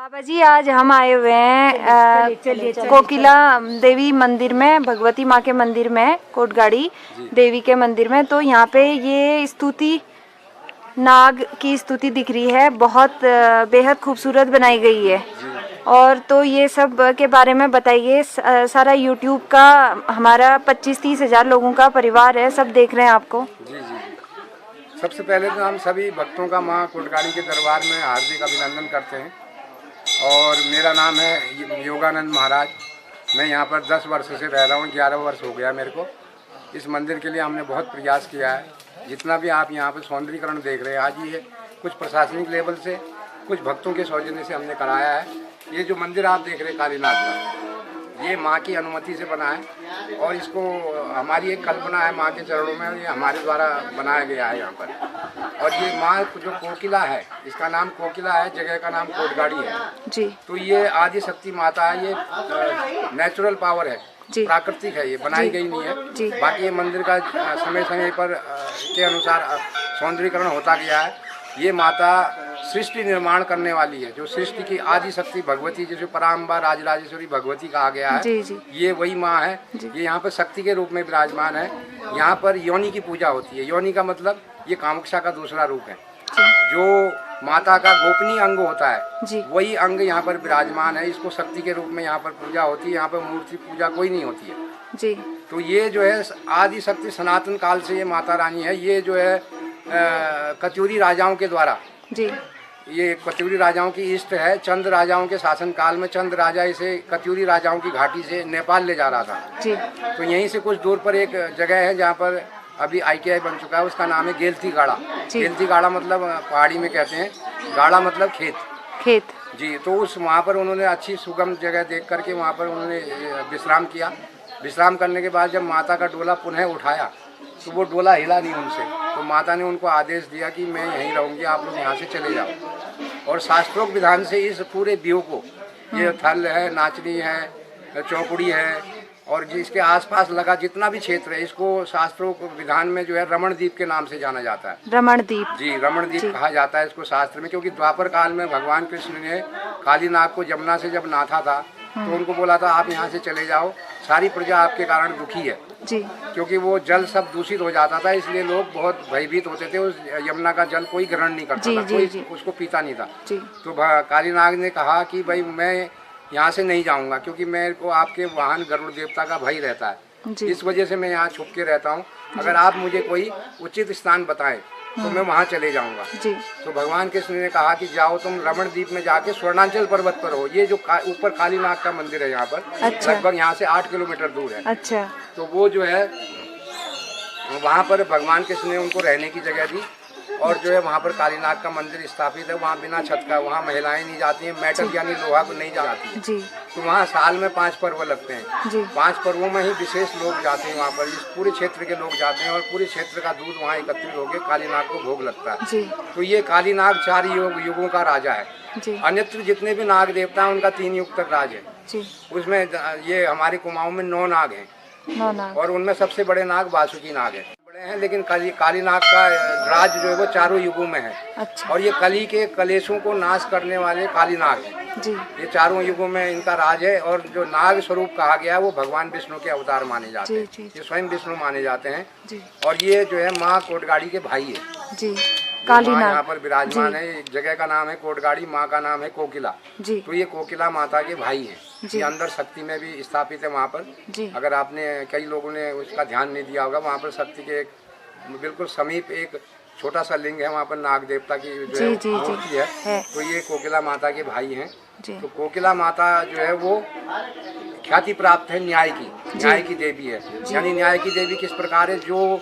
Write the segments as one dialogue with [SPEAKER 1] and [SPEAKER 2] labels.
[SPEAKER 1] बाबा जी आज हम आए हुए हैं कोकिला देवी मंदिर में, भगवती माँ के मंदिर में, कोटगाड़ी देवी के मंदिर में। तो यहाँ पे ये स्तुति नाग की स्तुति दिख रही है, बहुत बेहद खूबसूरत बनाई गई है। और तो ये सब के बारे में बताइए। सारा यूट्यूब का हमारा 25-30 हज़ार लोगों का परिवार है, सब देख रहे हैं आपको।
[SPEAKER 2] जी। सबसे पहले तो हम सभी भक्तों का माँ कोटगाड़ी के दरबार में हार्दिक अभिनंदन करते हैं। और मेरा नाम है योगानंद महाराज। मैं यहाँ पर 10 वर्ष से रह रहा हूँ, 11 वर्ष हो गया मेरे को। इस मंदिर के लिए हमने बहुत प्रयास किया है। जितना भी आप यहाँ पर सौंदर्यीकरण देख रहे हैं, आज ये कुछ प्रशासनिक लेवल से, कुछ भक्तों के सौजन्य से हमने कराया है। ये जो मंदिर आप देख रहे हैं कालीनाथ का, ये माँ की अनुमति से बना है और इसको हमारी एक कल्पना है माँ के चरणों में, ये हमारे द्वारा बनाया गया है यहाँ पर। और ये माँ जो कोकिला है, इसका नाम कोकिला है, जगह का नाम कोटगाड़ी है
[SPEAKER 1] जी।
[SPEAKER 2] तो ये आदि शक्ति माता है, ये नेचुरल पावर है, प्राकृतिक है, ये बनाई गई नहीं है। बाकी ये मंदिर का समय समय पर के अनुसार सौंदर्यीकरण होता गया है। ये माता सृष्टि निर्माण करने वाली है, जो सृष्टि की आदि शक्ति भगवती, जिसे पराम्बा राजराजेश्वरी भगवती कहा गया है। जी। ये वही माँ है। ये यहाँ पर शक्ति के रूप में विराजमान है। यहाँ पर योनि की पूजा होती है। योनि का मतलब ये कामाक्षा का दूसरा रूप है। जो माता का गोपनीय अंग होता है, वही अंग यहाँ पर विराजमान है। इसको शक्ति के रूप में यहाँ पर पूजा होती है। यहाँ पर मूर्ति पूजा कोई नहीं होती है जी। तो ये जो है आदि शक्ति सनातन काल से ये माता रानी है। ये जो है कत्यूरी राजाओं के द्वारा जी, ये कत्यूरी राजाओं की इष्ट है। चंद राजाओं के शासन काल में चंद राजा इसे कत्यूरी राजाओं की घाटी से नेपाल ले जा रहा था जी। तो यहीं से कुछ दूर पर एक जगह है जहाँ पर अभी ITI बन चुका है, उसका नाम है गेलती गाड़ा। गेलती गाड़ा मतलब पहाड़ी में कहते हैं, गाड़ा मतलब खेत जी। तो उस वहाँ पर उन्होंने अच्छी सुगम जगह देख करके वहाँ पर उन्होंने विश्राम किया। विश्राम करने के बाद जब माता का डोला पुनः उठाया तो वो डोला हिला नहीं उनसे। तो माता ने उनको आदेश दिया कि मैं यहीं रहूँगी, आप लोग यहाँ से चले जाओ। और शास्त्रोक्त विधान से इस पूरे व्यू को, ये थल है, नाचनी है, चौकड़ी है और जिसके आसपास लगा जितना भी क्षेत्र है, इसको शास्त्रों विधान में जो है रमणद्वीप के नाम से जाना जाता है। रमणद्वीप जी, रमणद्वीप कहा जाता है इसको शास्त्र में। क्योंकि द्वापर काल में भगवान कृष्ण ने कालीनाग को जमुना से जब नाथा था तो उनको बोला था आप यहाँ से चले जाओ, सारी प्रजा आपके कारण दुखी है जी। क्योंकि वो जल सब दूषित हो जाता था, इसलिए लोग बहुत भयभीत होते थे। उस यमुना का जल कोई ग्रहण नहीं करता था, कोई उसको पीता नहीं था। तो कालीनाग ने कहा कि भाई मैं यहाँ से नहीं जाऊँगा, क्योंकि मेरे को आपके वाहन गरुड़ देवता का भय रहता है। इस वजह से मैं यहाँ छुप के रहता हूँ। अगर आप मुझे कोई उचित स्थान बताएं तो मैं वहाँ चले जाऊँगा। तो भगवान कृष्ण ने कहा कि जाओ तुम रमणद्वीप में जाके स्वर्णांचल पर्वत पर हो। ये जो ऊपर कालीनाग का मंदिर है यहाँ पर, लगभग यहाँ से 8 किलोमीटर दूर है। अच्छा। तो वो जो है वहाँ पर भगवान कृष्ण ने उनको रहने की जगह दी। और जो है वहाँ पर कालीनाग का मंदिर स्थापित है। वहाँ बिना छत का, वहाँ महिलाएं नहीं जाती हैं, मेटल यानी लोहा को नहीं जाती जी। तो वहाँ साल में 5 पर्व लगते हैं जी। 5 पर्वों में ही विशेष लोग जाते हैं वहाँ पर। इस पूरे क्षेत्र के लोग जाते हैं और पूरे क्षेत्र का दूध वहाँ एकत्रित होकर कालीनाग को भोग लगता है जी। तो ये कालीनाग 4 युगों का राजा है। अन्यत्र जितने भी नाग देवता हैं उनका 3 युग तक राज है जी। उसमें ये हमारे कुमाऊं में 9 नाग हैं और उनमें सबसे बड़े नाग वासुकी नाग है हैं। लेकिन कालीनाग का राज जो है वो 4 युगों में है। अच्छा। और ये कली के कलेशों को नाश करने वाले कालीनाग हैं जी। ये 4 युगों में इनका राज है। और जो नाग स्वरूप कहा गया है वो भगवान विष्णु के अवतार माने जाते हैं जी। ये स्वयं विष्णु माने जाते हैं जी। और ये जो है माँ कोटगाड़ी के भाई है जी। कालीनाग यहाँ पर विराजमान है। एक जगह का नाम है कोटगाड़ी, माँ का नाम है कोकिला जी। तो ये कोकिला माता के भाई हैं। ये अंदर शक्ति में भी स्थापित है वहाँ पर जी। अगर आपने, कई लोगों ने उसका ध्यान नहीं दिया होगा, वहाँ पर शक्ति के एक बिल्कुल समीप एक छोटा सा लिंग है। वहाँ पर नाग देवता की जो है मूर्ति है। तो ये कोकिला माता के भाई हैं। तो कोकिला माता जो है वो ख्याति प्राप्त है न्याय की देवी है। यानी न्याय की देवी किस प्रकार है, जो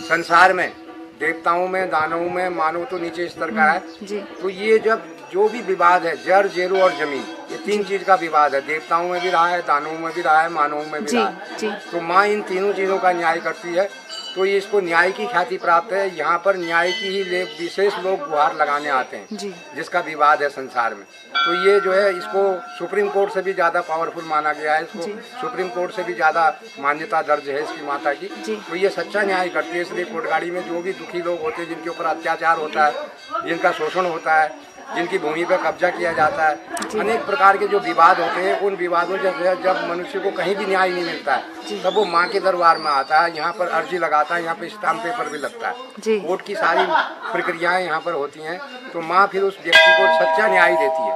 [SPEAKER 2] संसार में देवताओं में, दानवों में, मानव तो नीचे स्तर का है जी। तो ये जब जो भी विवाद है, जड़ जेरू और जमीन, ये 3 चीज का विवाद है। देवताओं में भी रहा है, दानवों में भी रहा है, मानवों में भी रहा है। तो माँ इन तीनों चीजों का न्याय करती है। तो ये इसको न्याय की ख्याति प्राप्त है। यहाँ पर न्याय की ही विशेष लोग गुहार लगाने आते हैं जी। जिसका विवाद है संसार में। तो ये जो है इसको सुप्रीम कोर्ट से भी ज़्यादा पावरफुल माना गया है। इसको सुप्रीम कोर्ट से भी ज़्यादा मान्यता दर्ज है इसकी माता की। तो ये सच्चा न्याय करती है। इसलिए कोटगाड़ी में जो भी दुखी लोग होते हैं, जिनके ऊपर अत्याचार होता है, जिनका शोषण होता है, जिनकी भूमि पर कब्जा किया जाता है, अनेक प्रकार के जो विवाद होते हैं, उन विवादों जब मनुष्य को कहीं भी न्याय नहीं मिलता है तब वो माँ के दरबार में आता है, यहाँ पर अर्जी लगाता है, यहाँ पे स्टाम्प पेपर भी लगता है, कोर्ट की सारी प्रक्रियाएं यहाँ पर होती हैं, तो माँ फिर उस व्यक्ति को सच्चा न्याय देती है।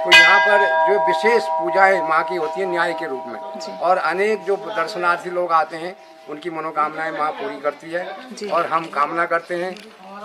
[SPEAKER 2] तो यहाँ पर जो विशेष पूजाएं माँ की होती है न्याय के रूप में, और अनेक जो दर्शनार्थी लोग आते हैं उनकी मनोकामनाएं माँ पूरी करती है। और हम कामना करते हैं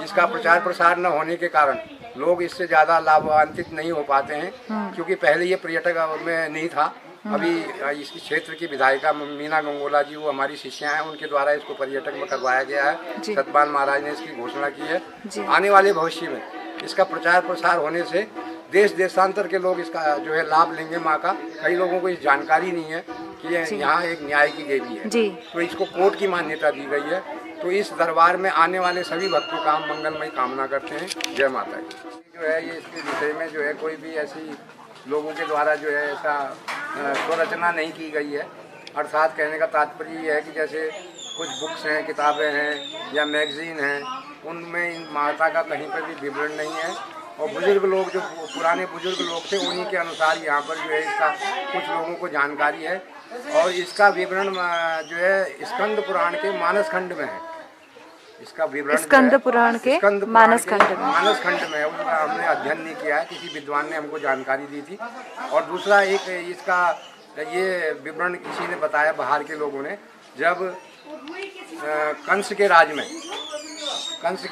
[SPEAKER 2] इसका प्रचार प्रसार न होने के कारण लोग इससे ज़्यादा लाभान्वित नहीं हो पाते हैं, क्योंकि पहले ये पर्यटक में नहीं था। अभी इस क्षेत्र की विधायिका मीना गंगोला जी, वो हमारी शिष्या हैं, उनके द्वारा इसको पर्यटक में करवाया गया है। सतपाल महाराज ने इसकी घोषणा की है। आने वाले भविष्य में इसका प्रचार प्रसार होने से देश देशांतर के लोग इसका जो है लाभ लेंगे माँ का। कई लोगों को इस जानकारी नहीं है कि यहाँ एक न्याय की देवी है, तो इसको कोर्ट की मान्यता दी गई है। तो इस दरबार में आने वाले सभी भक्तों का हम मंगलमय कामना करते हैं। जय माता की। जो है ये इसके विषय में जो है कोई भी ऐसी लोगों के द्वारा जो है ऐसा स्वरचना नहीं की गई है। अर्थात कहने का तात्पर्य ये है कि जैसे कुछ बुक्स हैं, किताबें हैं या मैगजीन हैं, उनमें इन माता का कहीं पर भी विवरण नहीं है। और बुजुर्ग लोग जो पुराने बुजुर्ग लोग थे उन्हीं के अनुसार यहाँ पर जो है इसका कुछ लोगों को जानकारी है। और इसका विवरण जो है स्कंद पुराण के मानस खंड में है। इसका विवरण
[SPEAKER 1] स्कंद पुराण के मानस खंड
[SPEAKER 2] में है। उसका हमने अध्ययन नहीं किया है, किसी विद्वान ने हमको जानकारी दी थी। और दूसरा एक इसका ये विवरण किसी ने बताया बाहर के लोगों ने, जब कंस के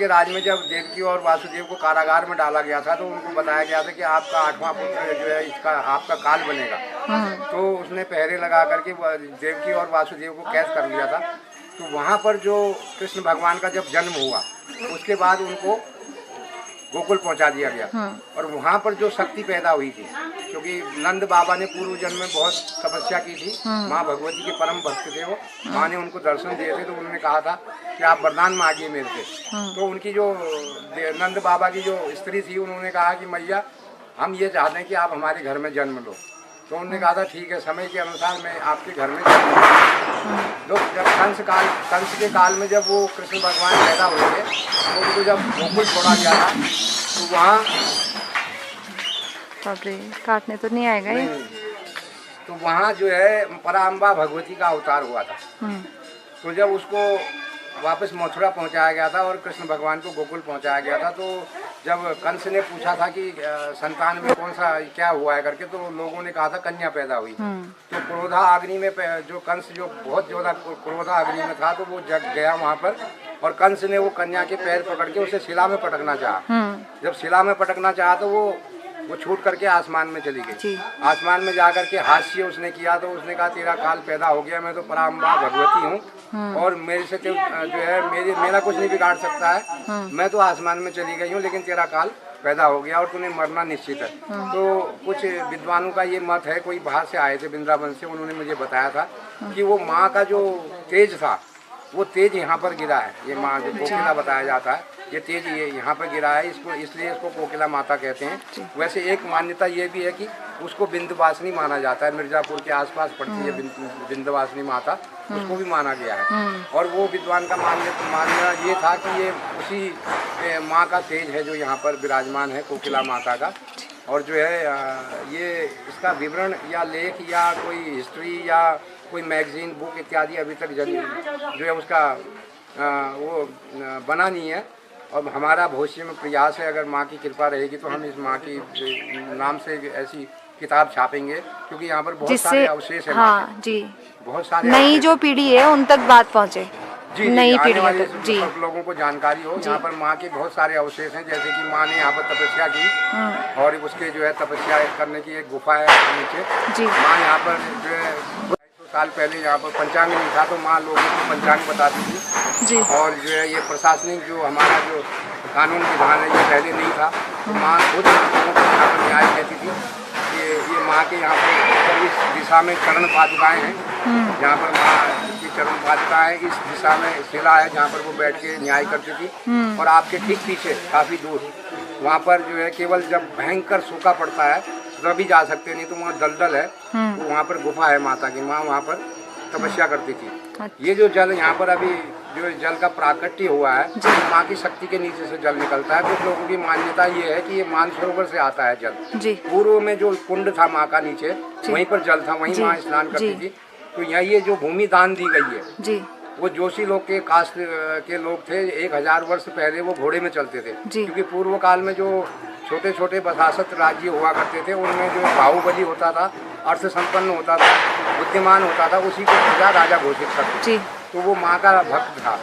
[SPEAKER 2] राज में जब देवकी और वासुदेव को कारागार में डाला गया था, तो उनको बताया गया था कि आपका 8वां पुत्र जो है इसका आपका काल बनेगा। तो उसने पहरे लगा करके देवकी और वासुदेव को कैद कर लिया था। तो वहाँ पर जो कृष्ण भगवान का जब जन्म हुआ उसके बाद उनको गोकुल पहुंचा दिया गया। और वहाँ पर जो शक्ति पैदा हुई थी, क्योंकि नंद बाबा ने पूर्व जन्म में बहुत तपस्या की थी, माँ भगवती के परम भक्त थे वो। माँ ने उनको दर्शन दिए थे, तो उन्होंने कहा था कि आप वरदान मांगिए मेरे से। तो उनकी जो नंद बाबा की जो स्त्री थी, उन्होंने कहा कि मैया हम ये चाहते हैं कि आप हमारे घर में जन्म लो। तो उन्होंने कहा था ठीक है, समय के अनुसार मैं आपके घर में जन्म लूँगा। जब कंस के काल में जब वो कृष्ण भगवान पैदा हुए थे, तो उनको जब गोकुल छोड़ा गया था, तो वहाँ
[SPEAKER 1] काटने तो नहीं आएगा ये।
[SPEAKER 2] तो वहाँ जो है पराम्बा भगवती का अवतार हुआ था। तो जब उसको वापस मथुरा पहुंचाया गया था और कृष्ण भगवान को गोकुल पहुंचाया गया था, तो जब कंस ने पूछा था कि संतान में कौन सा क्या हुआ है करके, तो लोगों ने कहा था कन्या पैदा हुई। तो क्रोधा अग्नि में जो कंस जो बहुत ज्यादा क्रोधा अग्नि में था, तो वो जग गया वहाँ पर, और कंस ने वो कन्या के पैर पकड़ के उसे शिला में पटकना चाहा। जब शिला में पटकना चाहा तो वो छूट करके आसमान में चली गई। आसमान में जाकर के हास्य उसने किया, तो उसने कहा तेरा काल पैदा हो गया, मैं तो पराम्बा भगवती हूँ और मेरे से जो है मेरा कुछ नहीं बिगाड़ सकता है। मैं तो आसमान में चली गई हूँ, लेकिन तेरा काल पैदा हो गया और तूने मरना निश्चित है। तो कुछ विद्वानों का ये मत है, कोई बाहर से आए थे वृंदावन से, उन्होंने मुझे बताया था कि वो माँ का जो तेज था, वो तेज यहाँ पर गिरा है। ये माँ जो कोकिला बताया जाता है, ये तेज ये यहाँ पर गिरा है, इसको इसलिए इसको कोकिला माता कहते हैं। वैसे एक मान्यता ये भी है कि उसको विंध्यवासिनी माना जाता है, मिर्जापुर के आसपास पड़ती है विंध्यवासिनी माता, उसको भी माना गया है। और वो विद्वान का मानना ये था कि ये उसी माँ का तेज है जो यहाँ पर विराजमान है, कोकिला माता का। और जो है ये इसका विवरण या लेख या कोई हिस्ट्री या कोई मैगजीन बुक इत्यादि अभी तक जो है उसका वो बना नहीं है। और हमारा भविष्य में प्रयास है, अगर माँ की कृपा रहेगी तो हम इस माँ की नाम से ऐसी किताब छापेंगे, क्योंकि यहाँ पर बहुत सारे अवशेष हैं।
[SPEAKER 1] हाँ जी,
[SPEAKER 2] बहुत सारे
[SPEAKER 1] नई जो पीढ़ी है उन तक बात पहुँचे, नई पीढ़ी तक जी,
[SPEAKER 2] लोगों को जानकारी हो। यहाँ पर माँ के बहुत सारे अवशेष हैं, जैसे कि माँ ने यहाँ पर तपस्या की और उसके जो है तपस्या करने की एक गुफा है नीचे। माँ यहाँ पर जो है 200 साल पहले यहाँ पर पंचांग नहीं था, तो माँ लोगों को पंचांग बताती थी जी। और जो है ये प्रशासनिक जो हमारा जो कानून विधान है ये पहले नहीं था, तो माँ खुद लोगों को यहाँ पर न्याय देती थी। ये माँ के यहाँ पर इस दिशा में चरण पादुकाएँ हैं, जहाँ पर माँ की चरण पादुकाएँ इस दिशा में शिला है जहाँ पर वो बैठ के न्याय करती थी। और आपके ठीक पीछे काफ़ी दूर वहाँ पर जो है केवल जब भयंकर सूखा पड़ता है तभी जा सकते, नहीं तो वहाँ दलदल है, तो वहाँ पर गुफा है माता की। माँ वहाँ पर तपस्या करती थी। ये जो जल यहाँ पर अभी जो जल का प्राकट्य हुआ है, माँ की शक्ति के नीचे से जल निकलता है। कुछ लोगों की मान्यता ये है कि ये मानसरोवर से आता है जल। पूर्व में जो कुंड था माँ का नीचे, वहीं पर जल था, वहीं माँ स्नान करती थी। तो यहाँ ये जो भूमि दान दी गई है, वो जोशी लोग के कास्ट के लोग थे। 1000 वर्ष पहले वो घोड़े में चलते थे, क्योंकि पूर्व काल में जो छोटे छोटे बसासत राज्य हुआ करते थे, उनमें जो बाहुबली होता था, अर्थ संपन्न होता था, बुद्धिमान होता था, उसी को प्रजा राजा घोषित करते थे। तो वो माँ का भक्त था।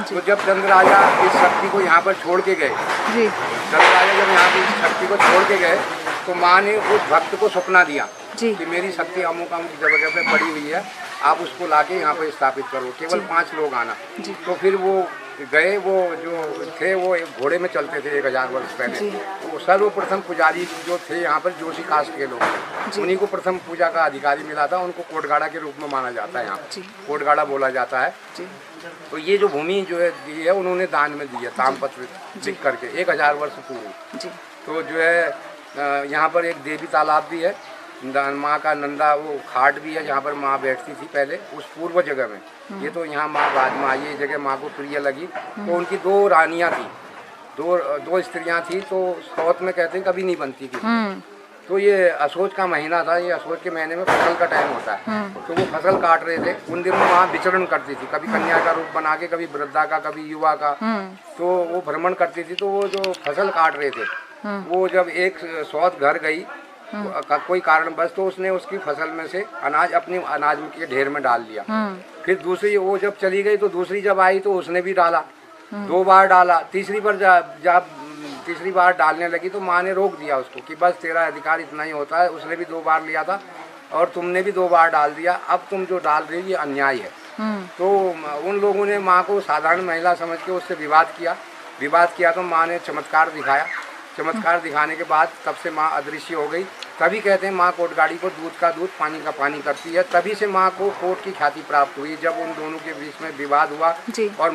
[SPEAKER 2] तो जब चंद्र राजा इस शक्ति को यहाँ पर छोड़ के गए, चंद्र राजा जब यहाँ पर इस शक्ति को छोड़ के गए, तो माँ ने उस भक्त को सपना दिया कि मेरी शक्ति अमुक अमुक जगह पे पड़ी हुई है, आप उसको लाके यहाँ पर स्थापित करो, केवल 5 लोग आना। तो फिर वो गए, वो जो थे वो घोड़े में चलते थे 1000 वर्ष पहले। तो सर्वप्रथम पुजारी जो थे यहाँ पर जोशी कास्ट के लोग थे, उन्हीं को प्रथम पूजा का अधिकारी मिला था। उनको कोटगाड़ा के रूप में माना जाता है, यहाँ कोटगाड़ा बोला जाता है। तो ये जो भूमि जो है दी है, उन्होंने दान में दी है तामपत्र लिख करके 1000 वर्ष पूर्व। तो जो है यहाँ पर एक देवी तालाब भी है, माँ का नंदा वो खाट भी है जहाँ पर माँ बैठती थी पहले उस पूर्व जगह में। ये तो यहाँ माँ बाद में आई, ये जगह माँ को प्रिय लगी। तो उनकी 2 रानियाँ थी, दो स्त्रियाँ थी। तो साउथ में कहते हैं कभी नहीं बनती थी। तो ये असोज का महीना था, ये असोज के महीने में फसल का टाइम होता है। तो वो फसल काट रहे थे। उन दिनों वहाँ विचरण करती थी, कभी कन्या का रूप बना के, कभी वृद्धा का, कभी युवा का। तो वो भ्रमण करती थी। तो वो जो फसल काट रहे थे, वो जब एक सौत घर गई कोई कारण बस, तो उसने उसकी फसल में से अनाज अपनी अनाज के ढेर में डाल दिया। फिर दूसरी वो जब चली गई, तो दूसरी जब आई तो उसने भी डाला, 2 बार डाला। तीसरी बार जब तीसरी बार डालने लगी तो माँ ने रोक दिया उसको कि बस तेरा अधिकार इतना ही होता है, उसने भी 2 बार लिया था और तुमने भी 2 बार डाल दिया, अब तुम जो डाल रही हो ये अन्याय है। तो उन लोगों ने माँ को साधारण महिला समझ के उससे विवाद किया। तो माँ ने चमत्कार दिखाया। चमत्कार दिखाने के बाद तब से माँ अदृश्य हो गई। तभी कहते हैं माँ कोटगाड़ी को दूध का दूध पानी का पानी करती है। तभी से माँ को कोट की ख्याति प्राप्त हुई। जब उन दोनों के बीच में विवाद हुआ और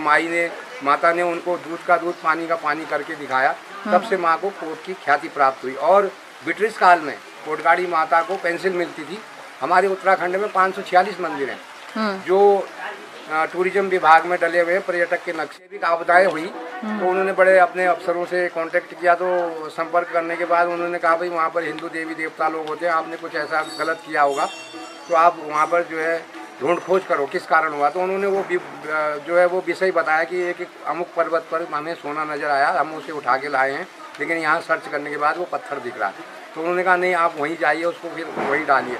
[SPEAKER 2] माता ने उनको दूध का दूध पानी का पानी करके दिखाया, तब से माँ को कोट की ख्याति प्राप्त हुई। और ब्रिटिश काल में कोटगाड़ी माता को पेंसिल मिलती थी। हमारे उत्तराखंड में 546 मंदिर हैं जो टूरिज्म विभाग में डले हुए पर्यटक के नक्शे। भी आपदाएं हुई तो उन्होंने बड़े अपने अफसरों से कांटेक्ट किया। तो संपर्क करने के बाद उन्होंने कहा भाई वहाँ पर हिंदू देवी देवता लोग होते हैं, आपने कुछ ऐसा गलत किया होगा तो आप वहाँ पर जो है ढूंढ खोज करो किस कारण हुआ। तो उन्होंने वो जो है वो विषय बताया कि एक अमुक पर्वत पर हमें सोना नज़र आया, हम उसे उठा के लाए हैं, लेकिन यहाँ सर्च करने के बाद वो पत्थर दिख रहा है। तो उन्होंने कहा नहीं आप वहीं जाइए, उसको फिर वहीं डालिए।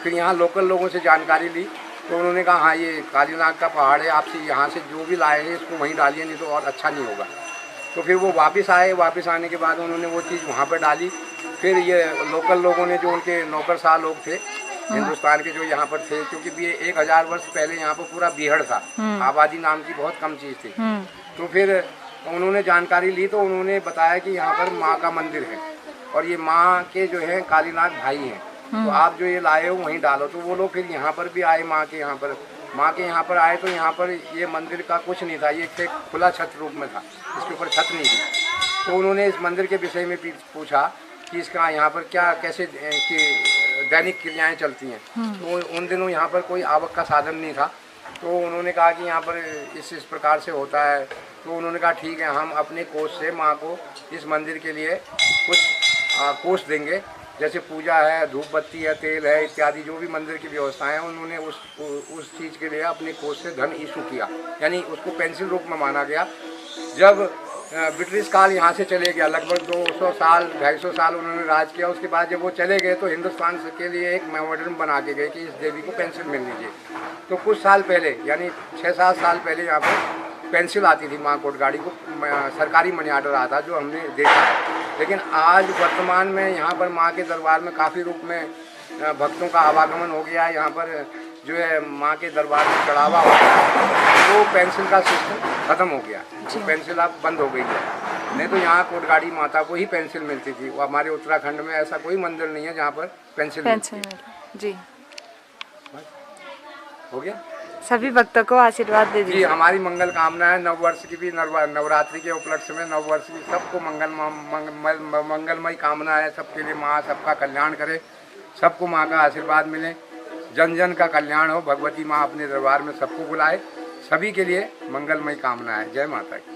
[SPEAKER 2] फिर यहाँ लोकल लोगों से जानकारी ली तो उन्होंने कहा हाँ ये कालीनाग का पहाड़ है, आपसे यहाँ से जो भी लाए हैं इसको वहीं डालिए, नहीं तो और अच्छा नहीं होगा। तो फिर वो वापस आए। वापस आने के बाद उन्होंने वो चीज़ वहाँ पर डाली। फिर ये लोकल लोगों ने जो उनके नौकरशाह लोग थे हिंदुस्तान के जो यहाँ पर थे, क्योंकि ये 1000 वर्ष पहले यहाँ पर पूरा बीहड़ था, आबादी नाम की बहुत कम चीज़ थी। तो फिर उन्होंने जानकारी ली तो उन्होंने बताया कि यहाँ पर माँ का मंदिर है और ये माँ के जो है कालीनाग भाई हैं, तो आप जो ये लाए हो वहीं डालो। तो वो लोग फिर यहाँ पर भी आए, माँ के यहाँ पर आए। तो यहाँ पर ये मंदिर का कुछ नहीं था, ये एक खुला छत रूप में था, इसके ऊपर छत नहीं थी। तो उन्होंने इस मंदिर के विषय में पूछा कि इसका यहाँ पर क्या कैसे इसकी दैनिक क्रियाएं चलती हैं। तो उन दिनों यहाँ पर कोई आवक का साधन नहीं था। तो उन्होंने कहा कि यहाँ पर इस प्रकार से होता है। तो उन्होंने कहा ठीक है, हम अपने कोष से माँ को इस मंदिर के लिए कुछ कोष देंगे, जैसे पूजा है, धूप बत्ती है, तेल है इत्यादि जो भी मंदिर की व्यवस्थाएं हैं। उन्होंने उस चीज़ के लिए अपने कोष से धन इशू किया, यानी उसको पेंसिल रूप में माना गया। जब ब्रिटिश काल यहाँ से चले गया, लगभग 200 साल 250 साल उन्होंने राज किया। उसके बाद जब वो चले गए तो हिंदुस्तान के लिए एक मेमोरेंडम बना के गए कि इस देवी को पेंसिल मिलनी चाहिए। तो कुछ साल पहले यानी 6-7 साल पहले यहाँ पर पेंसिल आती थी माँ कोटगाड़ी को, सरकारी मनी आर्डर आता जो हमने देखा है। लेकिन आज वर्तमान में यहाँ पर माँ के दरबार में काफ़ी रूप में भक्तों का आवागमन हो गया है। यहाँ पर जो है माँ के दरबार में चढ़ावा होता है, वो पेंसिल का सिस्टम ख़त्म हो गया, तो पेंसिल अब बंद हो गई है। नहीं तो यहाँ कोटगाड़ी माता को ही पेंसिल मिलती थी। वो हमारे उत्तराखंड में ऐसा कोई मंदिर नहीं है जहाँ पर पेंसिल
[SPEAKER 1] जी
[SPEAKER 2] हो गया।
[SPEAKER 1] सभी भक्तों को आशीर्वाद दे दीजिए।
[SPEAKER 2] जी हमारी मंगल कामना है। नववर्ष की भी नवरात्रि के उपलक्ष्य में नववर्ष की सबको मंगलमय कामना है सबके लिए। माँ सबका कल्याण करे, सबको माँ का आशीर्वाद मिले, जन जन का कल्याण हो। भगवती माँ अपने दरबार में सबको बुलाए, सभी के लिए मंगलमय कामना है। जय माता की।